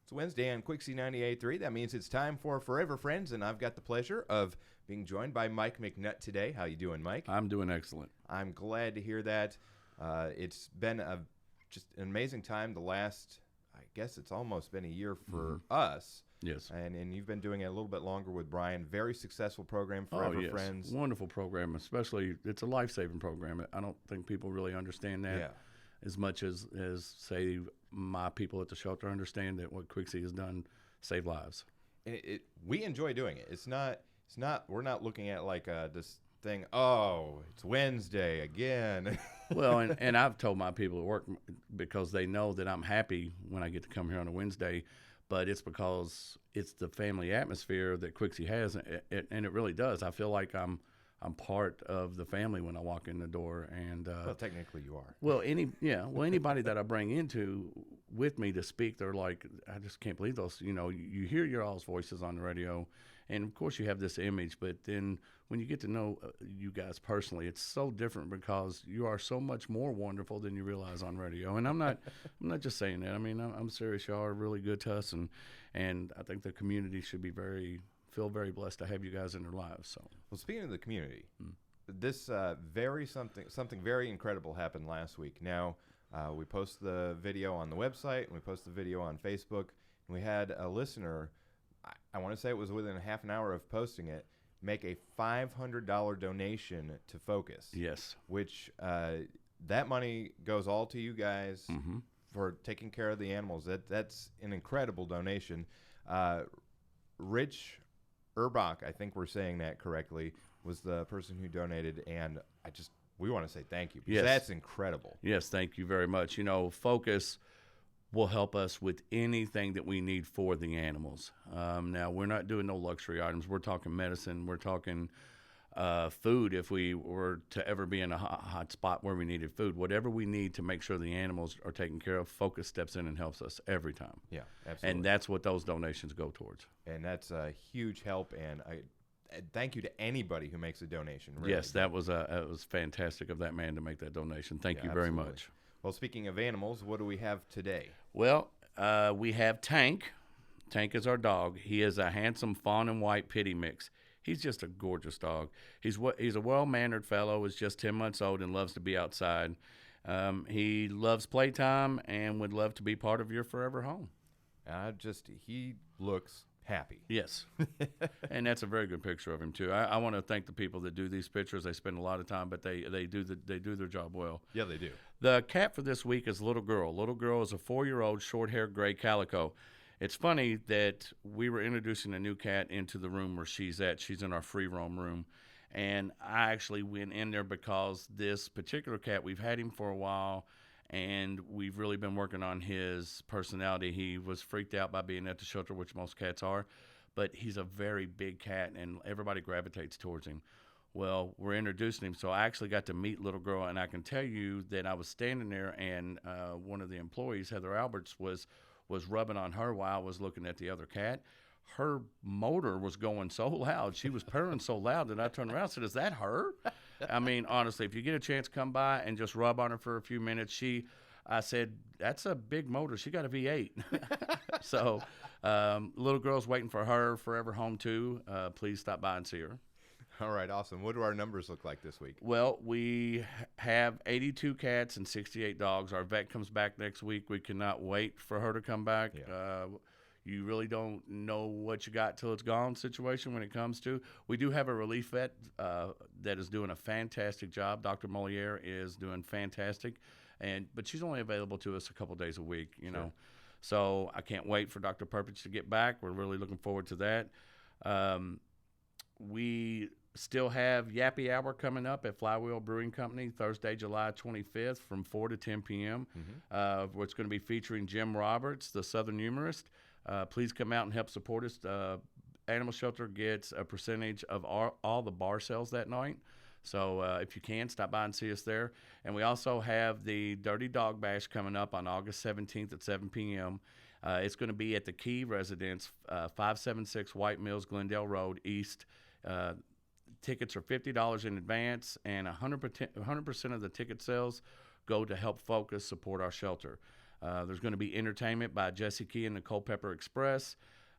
It's Wednesday on Quixie 98.3. That means it's time for Furever Friends, and I've got the pleasure of being joined by Mike McNutt today. How you doing, Mike? I'm doing excellent. I'm glad to hear that. It's been just an amazing time the last, I guess it's almost been a year for us. Yes. And you've been doing it a little bit longer with Brian. Very successful program, Furever yes. Friends. Wonderful program, especially it's a life-saving program. I don't think people really understand that as much as say my people at the shelter understand that what Quixie has done save lives. And we enjoy doing it. It's not. We're not looking at like this thing. Oh, it's Wednesday again. Well, and I've told my people at work because they know that I'm happy when I get to come here on a Wednesday, but it's because it's the family atmosphere that Quixie has, and it really does. I feel like I'm part of the family when I walk in the door, and well, technically you are. Well, anybody that I bring into with me to speak, they're like, I just can't believe those. You hear your all's voices on the radio, and of course you have this image, but then when you get to know you guys personally, it's so different because you are so much more wonderful than you realize on radio. And I'm not just saying that. I mean, I'm serious. Y'all are really good to us, and I think the community should be feel very blessed to have you guys in their lives. So, well, speaking of the community, this something very incredible happened last week. Now, we post the video on the website, and we post the video on Facebook, and we had a listener, I want to say it was within a half an hour of posting it, make a $500 donation to Focus. Yes. Which that money goes all to you guys for taking care of the animals. That's an incredible donation. Rich Erbach, I think we're saying that correctly, was the person who donated, and we want to say thank you because that's incredible. Yes, thank you very much. Focus will help us with anything that we need for the animals. Now, we're not doing no luxury items. We're talking medicine. We're talking food if we were to ever be in a hot spot where we needed food. Whatever we need to make sure the animals are taken care of, Focus steps in and helps us every time. Yeah, absolutely. And that's what those donations go towards. And that's a huge help, and thank you to anybody who makes a donation. Really. Yes, it was fantastic of that man to make that donation. Thank you very much. Well, speaking of animals, what do we have today? Well, we have Tank. Tank is our dog. He is a handsome fawn and white pitty mix. He's just a gorgeous dog. He's a well-mannered fellow, is just 10 months old and loves to be outside. He loves playtime and would love to be part of your forever home. He looks happy. Yes. And that's a very good picture of him, too. I want to thank the people that do these pictures. They spend a lot of time, but they do their job well. Yeah, they do. The cat for this week is Little Girl. Little Girl is a 4-year-old short-haired gray calico. It's funny that we were introducing a new cat into the room where she's at. She's in our free roam room. And I actually went in there because this particular cat, we've had him for a while, and we've really been working on his personality. He was freaked out by being at the shelter, which most cats are, but he's a very big cat, and everybody gravitates towards him. Well, we're introducing him, so I actually got to meet Little Girl, and I can tell you that I was standing there, and one of the employees, Heather Alberts, was rubbing on her while I was looking at the other cat. Her motor was going so loud. She was purring so loud that I turned around and said, "Is that her?" I mean, honestly, if you get a chance, come by and just rub on her for a few minutes. I said, "That's a big motor. She got a V8." So Little Girl's waiting for her forever home, too. Please stop by and see her. All right, awesome. What do our numbers look like this week? Well, we have 82 cats and 68 dogs. Our vet comes back next week. We cannot wait for her to come back. Yeah. You really don't know what you got till it's gone situation when it comes to. We do have a relief vet that is doing a fantastic job. Dr. Moliere is doing fantastic, but she's only available to us a couple days a week, you know. So I can't wait for Dr. Purpich to get back. We're really looking forward to that. We still have Yappy Hour coming up at Flywheel Brewing Company Thursday, July 25th from 4 to 10 p.m. It's going to be featuring Jim Roberts, the Southern humorist. Please come out and help support us. Animal Shelter gets a percentage of all the bar sales that night. So if you can, stop by and see us there. And we also have the Dirty Dog Bash coming up on August 17th at 7 p.m. It's going to be at the Key Residence, 576 White Mills, Glendale Road, East. Tickets are $50 in advance, and 100% of the ticket sales go to help Focus support our shelter. There's going to be entertainment by Jesse Key and the Culpeper Express.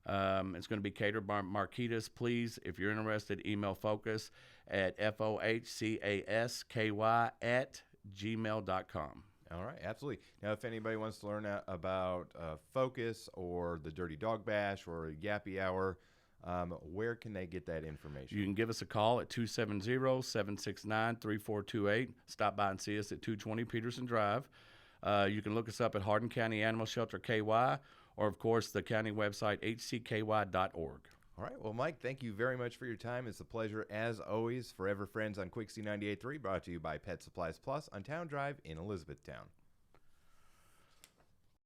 It's going to be catered by Marquitas. Please, if you're interested, email Focus at fohcasky@gmail.com. All right, absolutely. Now, if anybody wants to learn about Focus or the Dirty Dog Bash or Yappy Hour, where can they get that information? You can give us a call at 270-769-3428. Stop by and see us at 220 Peterson Drive. You can look us up at Hardin County Animal Shelter KY, or, of course, the county website, hcky.org. All right. Well, Mike, thank you very much for your time. It's a pleasure, as always. Forever Friends on Quixie 98.3, brought to you by Pet Supplies Plus on Town Drive in Elizabethtown.